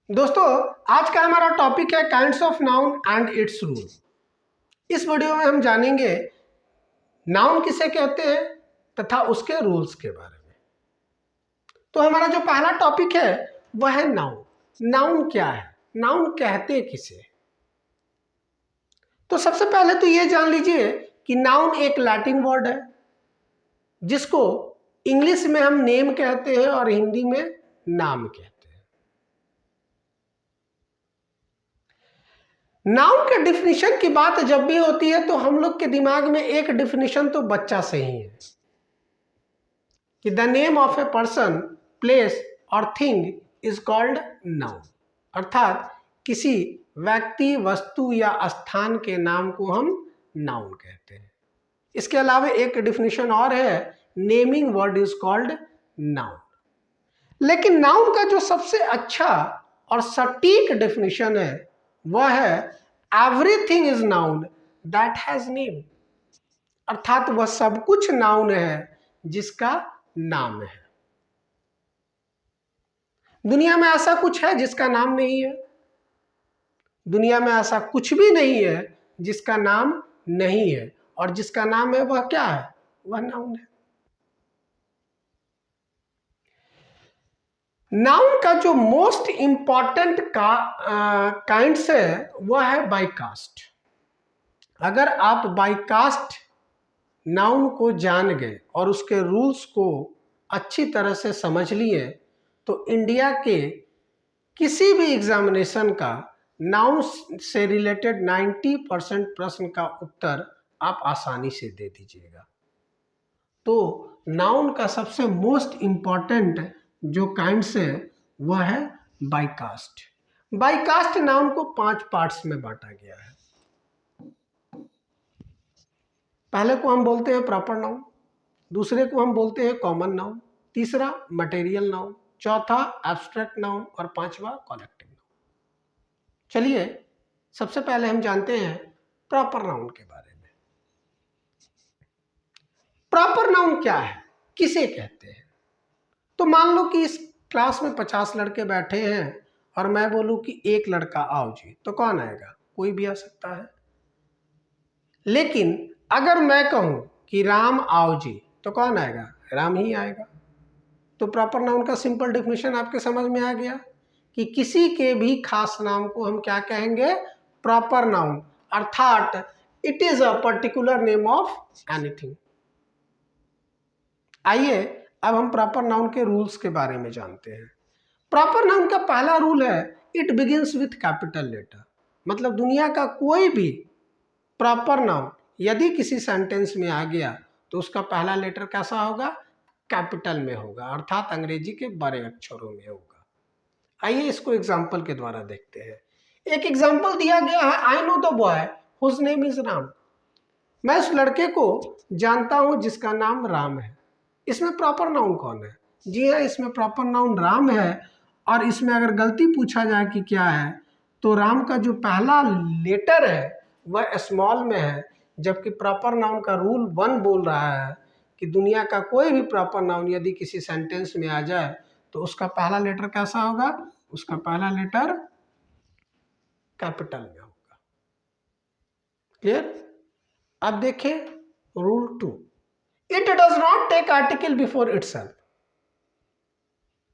दोस्तों, आज का हमारा टॉपिक है kinds of noun and it's rule. इस वीडियो में हम जानेंगे नाउन किसे कहते हैं तथा उसके रूल्स के बारे में। तो हमारा जो पहला टॉपिक है वह है नाउन। नाउन क्या है, नाउन कहते किसे? तो सबसे पहले तो ये जान लीजिए कि नाउन एक लैटिन वर्ड है जिसको इंग्लिश में हम नेम कहते हैं और हिंदी में नाम कहते हैं। नाउन के डिफिनीशन की बात जब भी होती है तो हम लोग के दिमाग में एक डिफिनीशन तो बच्चा से ही है कि the name of a person, place और थिंग इज कॉल्ड नाउन। अर्थात किसी व्यक्ति, वस्तु या स्थान के नाम को हम नाउन कहते हैं। इसके अलावा एक डिफिनीशन और है, naming word is called noun. लेकिन नाउन का जो सबसे अच्छा और सटीक डिफिनीशन है वह है everything is noun that has name. अर्थात वह सब कुछ नाउन है जिसका नाम है। दुनिया में ऐसा कुछ है जिसका नाम नहीं है? दुनिया में ऐसा कुछ भी नहीं है जिसका नाम नहीं है, और जिसका नाम है वह क्या है? वह नाउन है। नाउन का जो मोस्ट इंपॉर्टेंट काइंड्स है वह है बाय कास्ट। अगर आप बाय कास्ट नाउन को जान गए और उसके रूल्स को अच्छी तरह से समझ लिए तो इंडिया के किसी भी एग्जामिनेशन का नाउन से रिलेटेड 90% प्रश्न का उत्तर आप आसानी से दे दीजिएगा। तो नाउन का सबसे मोस्ट इंपॉर्टेंट जो काइंड्स है वह है by caste. By caste noun को 5 पार्ट्स में बांटा गया है। पहले को हम बोलते हैं प्रॉपर नाउन, दूसरे को हम बोलते हैं कॉमन नाउन, तीसरा मटेरियल नाउन, चौथा एब्स्ट्रैक्ट नाउन और पांचवा कलेक्टिव नाउन। चलिए सबसे पहले हम जानते हैं प्रॉपर नाउन के बारे में। प्रॉपर नाउन क्या है, किसे कहते हैं? तो मान लो कि इस क्लास में 50 लड़के बैठे हैं और मैं बोलूं कि एक लड़का आओ जी, तो कौन आएगा? कोई भी आ सकता है। लेकिन अगर मैं कहूं कि राम आओ जी, तो कौन आएगा? राम ही आएगा। तो प्रॉपर नाउन का सिंपल डेफिनेशन आपके समझ में आ गया कि किसी के भी खास नाम को हम क्या कहेंगे? Proper noun. अर्थात it is a particular name of anything. आइए अब हम प्रॉपर नाउन के रूल्स के बारे में जानते हैं। प्रॉपर नाउन का पहला रूल है, it begins with capital letter. मतलब दुनिया का कोई भी प्रॉपर नाउन यदि किसी सेंटेंस में आ गया तो उसका पहला लेटर कैसा होगा? कैपिटल में होगा, अर्थात अंग्रेजी के बड़े अक्षरों में होगा। आइए इसको एग्जाम्पल के द्वारा देखते हैं। एक एग्जाम्पल दिया गया है, I know the boy whose name is Ram. मैं उस लड़के को जानता हूं जिसका नाम राम है। इसमें प्रॉपर नाउन कौन है? जी हाँ, इसमें प्रॉपर नाउन राम है। और इसमें अगर गलती पूछा जाए कि क्या है, तो राम का जो पहला लेटर है वह स्मॉल में है, जबकि प्रॉपर नाउन का रूल 1 बोल रहा है कि दुनिया का कोई भी प्रॉपर नाउन यदि किसी सेंटेंस में आ जाए तो उसका पहला लेटर कैसा होगा? उसका पहला लेटर कैपिटल में होगा। क्लियर? अब देखें rule 2, it does not take article before itself.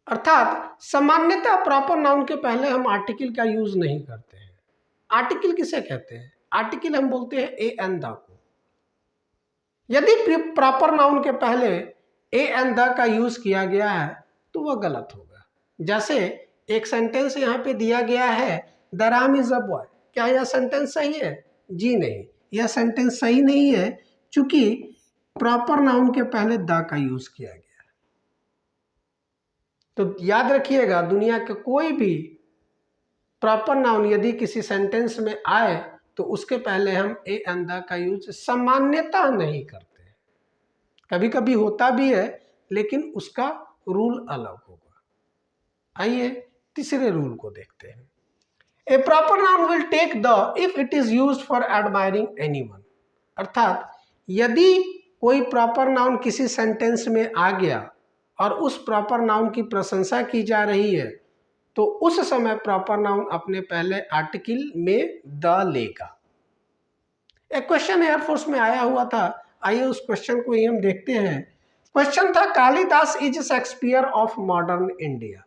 अर्थात सामान्यतः प्रॉपर नाउन के पहले हम आर्टिकल का यूज नहीं करते हैं। आर्टिकल किसे कहते हैं? आर्टिकल हम बोलते हैं ए एंड द को। यदि प्रॉपर नाउन के पहले ए एंड द का यूज किया गया है तो वह गलत होगा। जैसे एक सेंटेंस यहाँ पे दिया गया है, the Ram is a boy. क्या यह सेंटेंस सही है? जी नहीं, यह सेंटेंस सही नहीं है, चूंकि प्रॉपर नाउन के पहले द का यूज किया गया। तो याद रखिएगा, दुनिया के कोई भी प्रॉपर नाउन यदि किसी सेंटेंस में आए तो उसके पहले हम ए एंड द का यूज सामान्यतः नहीं करते हैं। कभी कभी होता भी है, लेकिन उसका रूल अलग होगा। आइए तीसरे रूल को देखते हैं। A proper noun will take the if it is used for admiring anyone. अर्थात यदि कोई प्रॉपर नाउन किसी सेंटेंस में आ गया और उस प्रॉपर नाउन की प्रशंसा की जा रही है तो उस समय प्रॉपर नाउन अपने पहले आर्टिकल में द लेगा। एक क्वेश्चन एयरफोर्स में आया हुआ था, आइए उस क्वेश्चन को ही हम देखते हैं। क्वेश्चन था Kalidas is Shakespeare of modern India.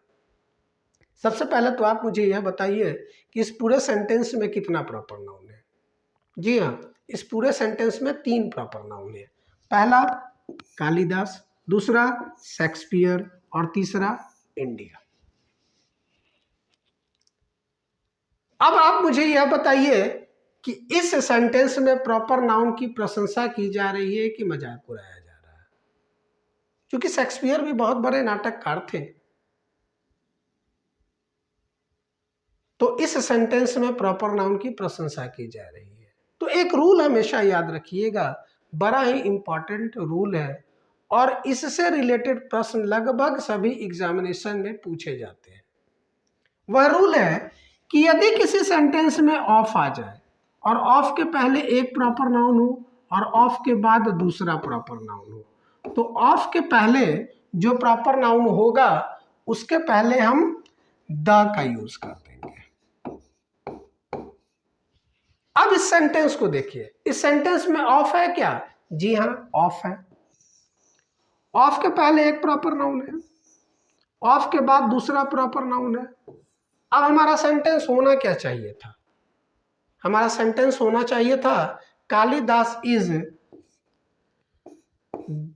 सबसे पहले तो आप मुझे यह बताइए कि इस पूरे सेंटेंस में कितना प्रॉपर नाउन है। जी हाँ, इस पूरे सेंटेंस में 3 प्रॉपर नाउन है। पहला कालिदास, दूसरा शेक्सपियर और तीसरा इंडिया। अब आप मुझे यह बताइए कि इस सेंटेंस में प्रॉपर नाउन की प्रशंसा की जा रही है कि मजाक उड़ाया जा रहा है। क्योंकि शेक्सपियर भी बहुत बड़े नाटककार थे, तो इस सेंटेंस में प्रॉपर नाउन की प्रशंसा की जा रही है। तो एक रूल हमेशा याद रखिएगा, बड़ा ही इंपॉर्टेंट रूल है और इससे रिलेटेड प्रश्न लगभग सभी एग्जामिनेशन में पूछे जाते हैं। वह रूल है कि यदि किसी सेंटेंस में ऑफ आ जाए और ऑफ के पहले एक प्रॉपर नाउन हो और ऑफ के बाद दूसरा प्रॉपर नाउन हो, तो ऑफ के पहले जो प्रॉपर नाउन होगा उसके पहले हम द का यूज कर देंगे। अब इस सेंटेंस को देखिए, इस सेंटेंस में ऑफ है क्या? जी हाँ, ऑफ है। ऑफ के पहले एक प्रॉपर नाउन है, ऑफ के बाद दूसरा प्रॉपर नाउन है। अब हमारा सेंटेंस होना क्या चाहिए था? हमारा सेंटेंस होना चाहिए था Kalidas is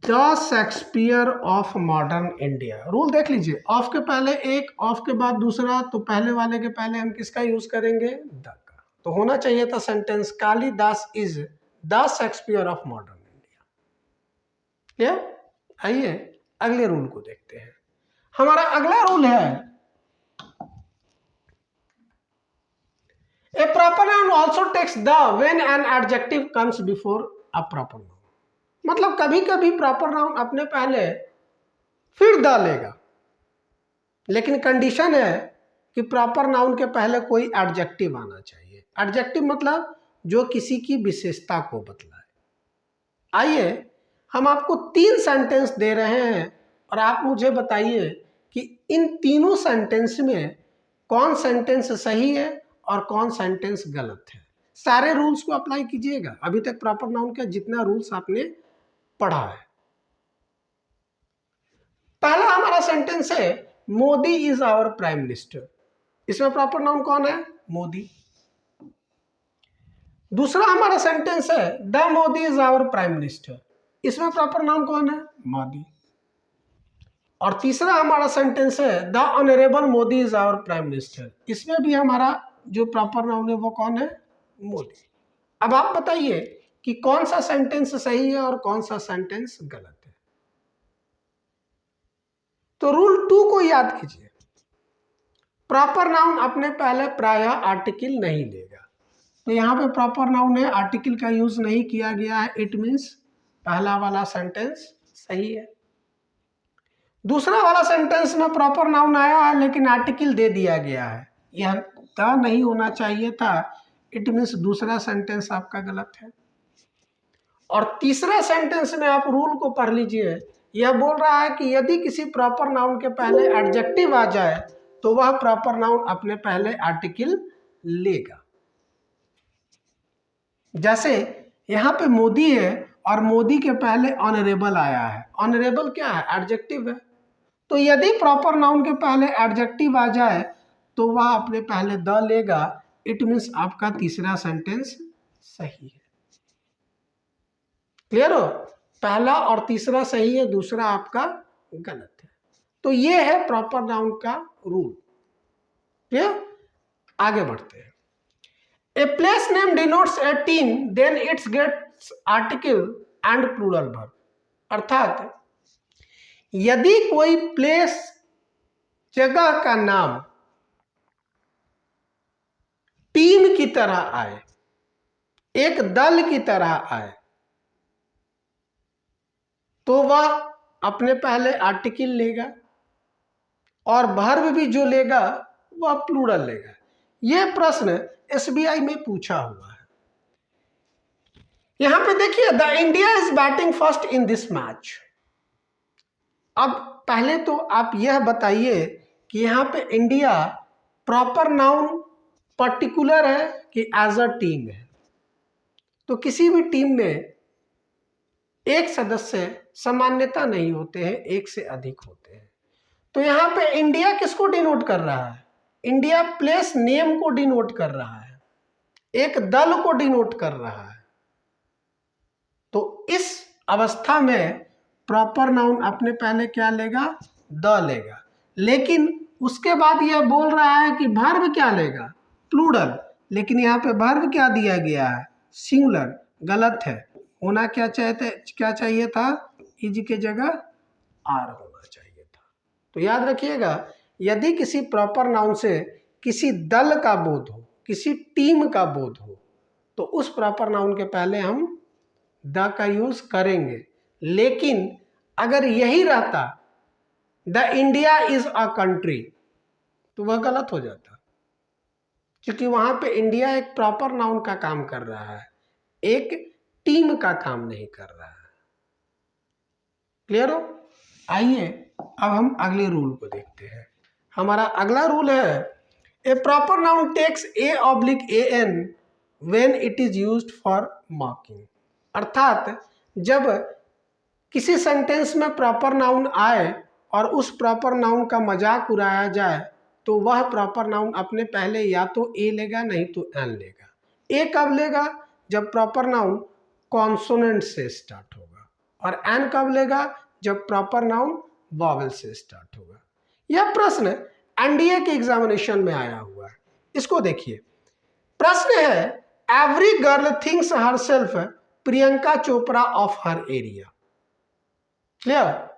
the Shakespeare of modern India. Rule देख लीजिए, ऑफ के पहले एक, ऑफ के बाद दूसरा, तो पहले वाले के पहले हम किसका यूज करेंगे? द का। तो होना चाहिए था sentence Kalidas is the Shakespeare of modern India. Clear? आइए अगले रूल को देखते हैं। हमारा अगला रूल है A proper noun also takes the when an adjective comes before a proper noun। मतलब कभी कभी प्रॉपर नाउन अपने पहले फिर द लेगा, लेकिन कंडीशन है कि प्रॉपर नाउन के पहले कोई एडजेक्टिव आना चाहिए। एडजेक्टिव मतलब जो किसी की विशेषता को बतलाए। आइए हम आपको 3 सेंटेंस दे रहे हैं और आप मुझे बताइए कि इन तीनों सेंटेंस में कौन सेंटेंस सही है और कौन सेंटेंस गलत है। सारे रूल्स को अप्लाई कीजिएगा। अभी तक प्रॉपर नाउन का जितना रूल्स आपने पढ़ा है। पहला हमारा सेंटेंस है Modi is our prime minister. इसमें प्रॉपर नाउन कौन है? मोदी। दूसरा हमारा सेंटेंस है the Modi is our prime minister. इसमें प्रॉपर नाउन कौन है? मोदी। और तीसरा हमारा सेंटेंस है the honourable Modi is our prime minister. इसमें भी हमारा जो प्रॉपर नाउन है वो कौन है? मोदी। अब आप बताइए कि कौन सा सेंटेंस सही है और कौन सा सेंटेंस गलत है। तो रूल 2 को याद कीजिए, प्रॉपर नाउन अपने पहले प्रायः आर्टिकल नहीं लेगा। तो यहां पे प्रॉपर नाउन है, आर्टिकल का यूज नहीं किया गया है, इट मीन्स पहला वाला सेंटेंस सही है। दूसरा वाला सेंटेंस में प्रॉपर नाउन आया है लेकिन आर्टिकल दे दिया गया है, यह द नहीं होना चाहिए था, इट मीन्स दूसरा सेंटेंस आपका गलत है। और तीसरा सेंटेंस में आप रूल को पढ़ लीजिए, यह बोल रहा है कि यदि किसी प्रॉपर नाउन के पहले एडजेक्टिव आ जाए तो वह प्रॉपर नाउन अपने पहले आर्टिकल लेगा। जैसे यहां पे मोदी है और मोदी के पहले ऑनरेबल आया है। ऑनरेबल क्या है? एडजेक्टिव है। तो यदि प्रॉपर नाउन के पहले एडजेक्टिव आ जाए तो वह अपने पहले द लेगा, इट मीन्स आपका तीसरा सेंटेंस सही है। क्लियर हो? पहला और तीसरा सही है, दूसरा आपका गलत है। तो ये है प्रॉपर नाउन का रूल। क्लियर? आगे बढ़ते हैं। A place name denotes a team then its gets article and plural verb. अर्थात यदि कोई प्लेस जगह का नाम टीम की तरह आए, एक दल की तरह आए, तो वह अपने पहले आर्टिकल लेगा और वर्ब भी जो लेगा वह प्लूरल लेगा। यह प्रश्न एसबीआई में पूछा हुआ है। यहां पे देखिए the India is batting first in this match. अब पहले तो आप यह बताइए कि यहां पे इंडिया प्रॉपर नाउन पर्टिकुलर है कि एज अ टीम है। तो किसी भी टीम में एक सदस्य सामान्यता नहीं होते हैं, एक से अधिक होते हैं। तो यहां पे इंडिया किसको डिनोट कर रहा है? इंडिया प्लेस नेम को डिनोट कर रहा है, एक दल को डिनोट कर रहा है। तो इस अवस्था में प्रॉपर नाउन अपने पहले क्या लेगा? द लेगा। लेकिन उसके बाद यह बोल रहा है कि वर्ब क्या लेगा? प्लूरल। लेकिन यहाँ पे वर्ब क्या दिया गया है? सिंगुलर। गलत है, होना क्या चाहिए था? इज के जगह आर होना चाहिए था। तो याद रखिएगा, यदि किसी प्रॉपर नाउन से किसी दल का बोध हो, किसी टीम का बोध हो, तो उस प्रॉपर नाउन के पहले हम द का यूज करेंगे। लेकिन अगर यही रहता the India is a country, तो वह गलत हो जाता, क्योंकि वहां पे इंडिया एक प्रॉपर नाउन का काम कर रहा है, एक टीम का काम नहीं कर रहा है। क्लियर हो? आइए अब हम अगले रूल को देखते हैं। हमारा अगला रूल है a proper noun takes a oblique a an when it is used for mocking. अर्थात जब किसी सेंटेंस में प्रॉपर नाउन आए और उस प्रॉपर नाउन का मजाक उड़ाया जाए, तो वह प्रॉपर नाउन अपने पहले या तो ए लेगा, नहीं तो एन लेगा। ए कब लेगा? जब प्रॉपर नाउन कॉन्सोनेंट से स्टार्ट होगा। और एन कब लेगा? जब प्रॉपर नाउन वॉवेल से स्टार्ट होगा। यह प्रश्न एनडीए के एग्जामिनेशन में आया हुआ है। इसको देखिए, प्रश्न है every girl thinks herself Priyanka Chopra of her area. Clear?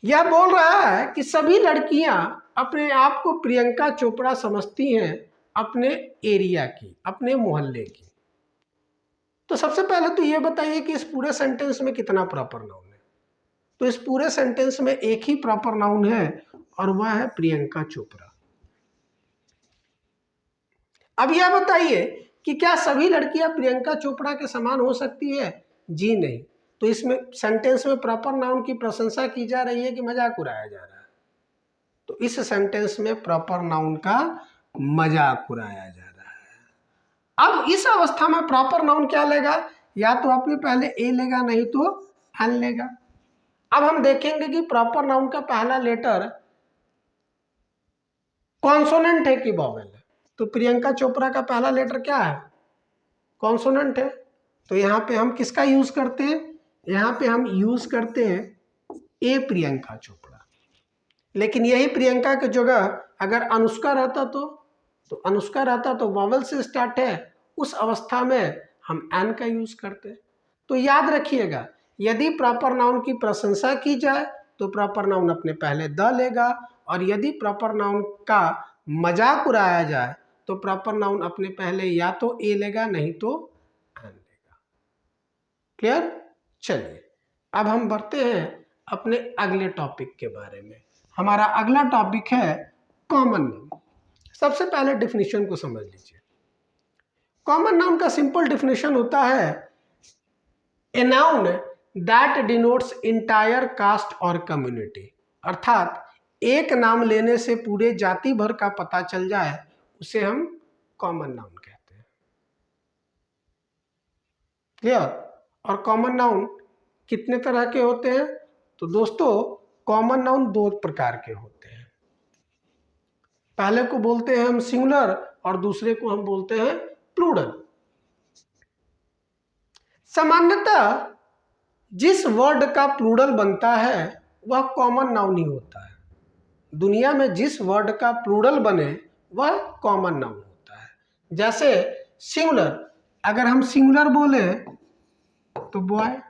यह बोल रहा है कि सभी लड़कियां अपने आप को प्रियंका चोपड़ा समझती हैं अपने एरिया की, अपने मोहल्ले की। तो सबसे पहले तो यह बताइए कि इस पूरे सेंटेंस में कितना प्रॉपर नाउन है? तो इस पूरे सेंटेंस में एक ही प्रॉपर नाउन है और वह है प्रियंका चोपड़ा। अब यह बताइए कि क्या सभी लड़कियां प्रियंका चोपड़ा के समान हो सकती है? जी नहीं। तो इसमें सेंटेंस में प्रॉपर नाउन की प्रशंसा की जा रही है कि मजाक उड़ाया जा रहा है? तो इस सेंटेंस में प्रॉपर नाउन का मजाक उड़ाया जा रहा है। अब इस अवस्था में प्रॉपर नाउन क्या लेगा? या तो अपने पहले ए लेगा, नहीं तो एन लेगा। अब हम देखेंगे कि प्रॉपर नाउन का पहला लेटर कॉन्सोनेंट है कि वॉवेल है। तो प्रियंका चोपड़ा का पहला लेटर क्या है? कॉन्सोनेंट है। तो यहाँ पे हम किसका यूज करते हैं? यहाँ पे हम यूज करते हैं ए प्रियंका चोपड़ा। लेकिन यही प्रियंका की जगह अगर अनुष्का रहता तो अनुष्का रहता तो वॉवेल से स्टार्ट है, उस अवस्था में हम एन का यूज करते। तो याद रखिएगा, यदि प्रॉपर नाउन की प्रशंसा की जाए तो प्रॉपर नाउन अपने पहले द लेगा, और यदि प्रॉपर नाउन का मजाक उड़ाया जाए तो प्रॉपर नाउन अपने पहले या तो ए लेगा, नहीं तो एन लेगा। क्लियर? चलिए अब हम बढ़ते हैं अपने अगले टॉपिक के बारे में। हमारा अगला टॉपिक है कॉमन नाउन। सबसे पहले डिफिनीशन को समझ लीजिए। कॉमन नाउन का सिंपल डिफिनीशन होता है a noun that denotes entire caste और कम्युनिटी। अर्थात एक नाम लेने से पूरे जाति भर का पता चल जाए, उसे हम कॉमन नाउन कहते हैं। क्लियर? और कॉमन नाउन कितने तरह के होते हैं? तो दोस्तों, कॉमन नाउन दो प्रकार के होते हैं। पहले को बोलते हैं हम सिंगुलर और दूसरे को हम बोलते हैं प्लूरल। सामान्यतः जिस वर्ड का प्लूरल बनता है वह कॉमन नाउन ही होता है। दुनिया में जिस वर्ड का प्लूरल बने वह कॉमन नाउन होता है। जैसे सिंगुलर, अगर हम सिंगुलर बोले तो बॉय,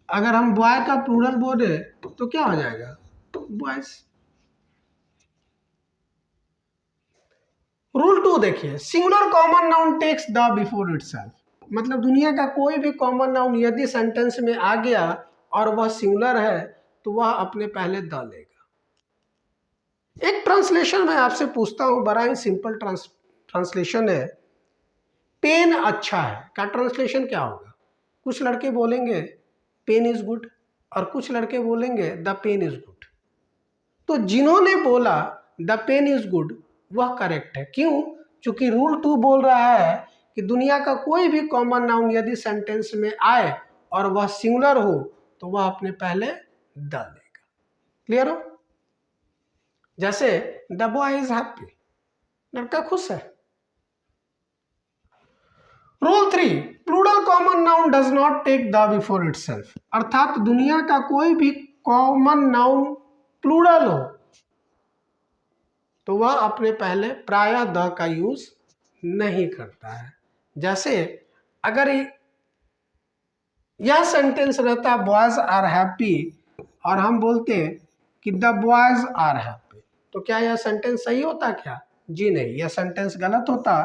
अगर हम बॉय का प्लूरल बोले तो क्या हो जाएगा? बॉयज। रूल 2 देखिए, singular common noun takes the before itself. मतलब दुनिया का कोई भी कॉमन नाउन यदि सेंटेंस में आ गया और वह सिंगुलर है तो वह अपने पहले द लेगा। एक ट्रांसलेशन मैं आपसे पूछता हूं, बड़ा ही सिंपल ट्रांसलेशन है। पेन अच्छा है का ट्रांसलेशन क्या होगा? कुछ लड़के बोलेंगे पेन इज गुड और कुछ लड़के बोलेंगे द पेन इज गुड। तो जिन्होंने बोला द पेन इज गुड वह करेक्ट है। क्यों? क्योंकि रूल 2 बोल रहा है कि दुनिया का कोई भी कॉमन नाउन यदि सेंटेंस में आए और वह सिंगुलर हो तो वह अपने पहले द लेगा। क्लियर हो? जैसे द बॉय इज हैप्पी, लड़का खुश है। Rule 3, plural common noun does not take the before itself, अर्थात दुनिया का कोई भी कॉमन नाउन प्लूरल हो तो वह अपने पहले प्रायः द का यूज नहीं करता है। जैसे अगर यह सेंटेंस रहता बॉयज आर हैप्पी और हम बोलते कि द बॉयज आर हैप्पी, तो क्या यह सेंटेंस सही होता क्या? जी नहीं, यह सेंटेंस गलत होता,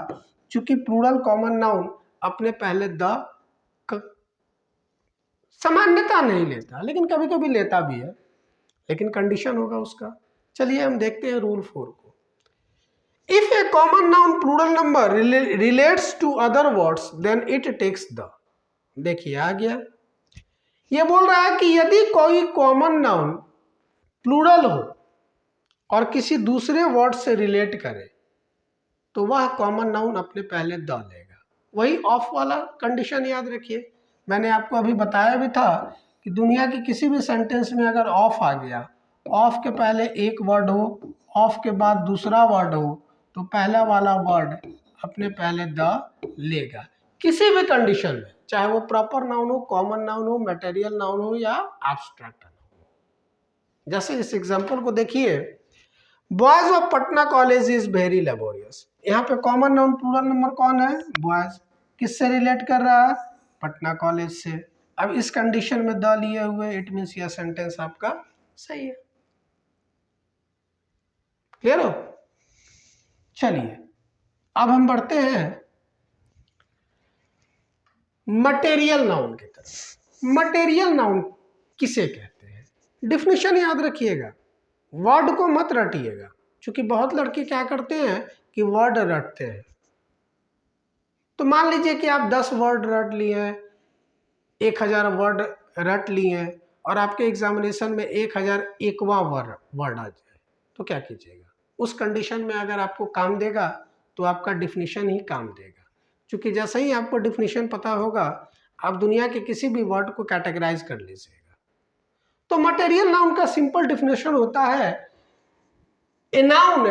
क्योंकि प्लूरल कॉमन नाउन अपने पहले द सामान्यता नहीं लेता, लेकिन कभी कभी लेता भी है, लेकिन कंडीशन होगा उसका। चलिए हम देखते हैं रूल 4 को। If a common noun plural number relates to other words then it takes the. देखिए आ गया, ये बोल रहा है कि यदि कोई कॉमन नाउन प्लूरल हो और किसी दूसरे वर्ड से रिलेट करे तो वह कॉमन नाउन अपने पहले द लेगा। वही ऑफ वाला कंडीशन याद रखिए, मैंने आपको अभी बताया भी था कि दुनिया की किसी भी सेंटेंस में अगर ऑफ आ गया, ऑफ के पहले एक वर्ड हो, ऑफ के बाद दूसरा वर्ड हो, तो पहला वाला वर्ड अपने पहले द लेगा किसी भी कंडीशन में, चाहे वो प्रॉपर नाउन हो, कॉमन नाउन हो, मटेरियल नाउन हो या एब्स्ट्रैक्ट नाउन हो। जैसे इस एग्जांपल को देखिए, boys of Patna college is very laborious. यहाँ पे कॉमन नाउन प्लूरल नंबर कौन है? बॉयज। किससे रिलेट कर रहा है? पटना कॉलेज से। अब इस कंडीशन में द लिए हुए, इट मीन्स यह सेंटेंस आपका सही है। क्लियर हो? चलिए अब हम बढ़ते हैं मटेरियल नाउन की तरफ। मटेरियल नाउन किसे कहते हैं? डिफिनेशन याद रखिएगा, वर्ड को मत रटिएगा, क्योंकि बहुत लड़के क्या करते हैं कि वर्ड रटते हैं। तो मान लीजिए कि आप 10 वर्ड रट लिए हैं, 1000 वर्ड रट लिए हैं और आपके एग्जामिनेशन में 1001वां वर्ड आ जाए, तो क्या कीजिएगा? उस कंडीशन में अगर आपको काम देगा तो आपका डिफिनीशन ही काम देगा, क्योंकि जैसे ही आपको डिफिनीशन पता होगा आप दुनिया के किसी भी वर्ड को कैटेगराइज कर लीजिएगा। तो मटेरियल नाउन का सिंपल डिफिनेशन होता है a noun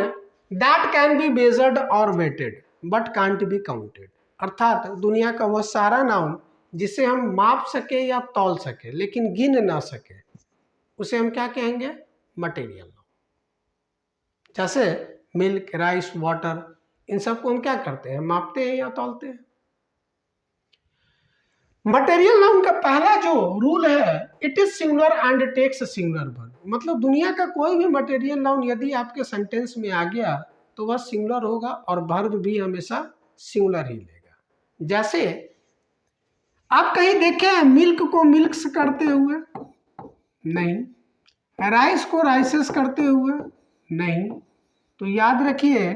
that can be measured और weighted but can't be counted, अर्थात दुनिया का वह सारा नाउन जिसे हम माप सके या तौल सके लेकिन गिन ना सके, उसे हम क्या कहेंगे? Material noun. जैसे मिल्क, राइस, वाटर, इन सबको हम क्या करते हैं? मापते हैं या तौलते हैं। मटेरियल नाउन का पहला जो रूल है, it is singular and takes singular verb, मतलब दुनिया का कोई भी मटेरियल नाउन यदि आपके सेंटेंस में आ गया तो वह सिंगुलर होगा और वर्ब भी हमेशा सिंगुलर ही लेगा। जैसे आप कहीं देखें मिल्क को मिल्क्स करते हुए? नहीं। राइस को राइसेस करते हुए? नहीं। तो याद रखिए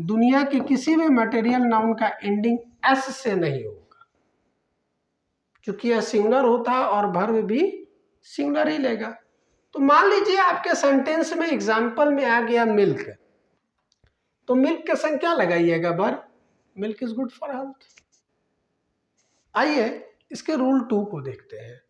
दुनिया के किसी भी मटेरियल नाउन का एंडिंग एस से नहीं होगा, क्योंकि यह सिंगुलर होता है और वर्ब भी सिंगुलर ही लेगा। तो मान लीजिए आपके सेंटेंस में एग्जाम्पल में आ गया मिल्क, तो मिल्क के संग क्या लगाइएगा? Verb. Milk is good for health. आइए इसके रूल 2 को देखते हैं।